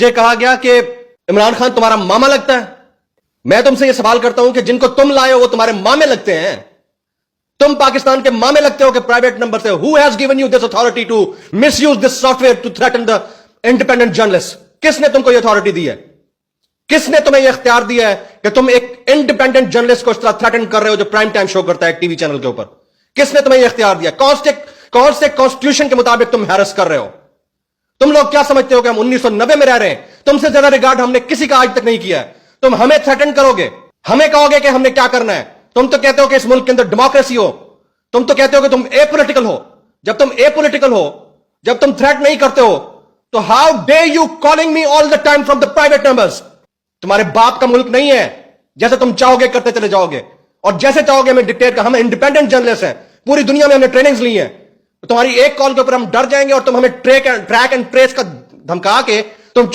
मुझे कहा गया कि इमरान खान तुम्हारा मामा लगता है। मैं तुमसे यह सवाल करता हूं कि जिनको तुम लाए हो वो तुम्हारे मामे लगते हैं। तुम पाकिस्तान के मामे लगते हो कि प्राइवेट नंबर से। Who has given you this authority to misuse this software to threaten the independent journalist? किसने तुमको यह अथॉरिटी दी है? किसने तुम्हें यह इख्तियार दिया है कि तुम एक इंडिपेंडेंट जर्नलिस्ट को इस तरह थ्रेटन कर रहे हो जो प्राइम टाइम शो करता है टीवी चैनल के ऊपर? किसने तुम्हें यह इख्तियार दिया? कौन से कॉन्स्टिट्यूशन के मुताबिक तुम हैरस कर रहे हो? तुम लोग क्या समझते हो कि हम 1990 में रह रहे हैं? तुमसे ज्यादा रिगार्ड हमने किसी का आज तक नहीं किया है। तुम हमें थ्रेटन करोगे, हमें कहोगे कि हमने क्या करना है। तुम तो कहते हो कि इस मुल्क के अंदर डेमोक्रेसी हो, तुम तो कहते हो कि तुम एपॉलिटिकल हो। जब तुम एपॉलिटिकल हो, जब तुम थ्रेट नहीं करते हो, तो how day you calling me all the time from the private numbers? तुम्हारे बाप का मुल्क नहीं है, जैसे तुम चाहोगे करते चले जाओगे और जैसे चाहोगे हमें डिक्टेट का। हम इंडिपेंडेंट जर्नलिस्ट हैं, पूरी दुनिया में हमने ट्रेनिंग्स ली हैं। तुम्हारी एक कॉल के ऊपर हम डर जाएंगे और तुम हमें ट्रैक एंड ट्रेस का धमका के तुम चुप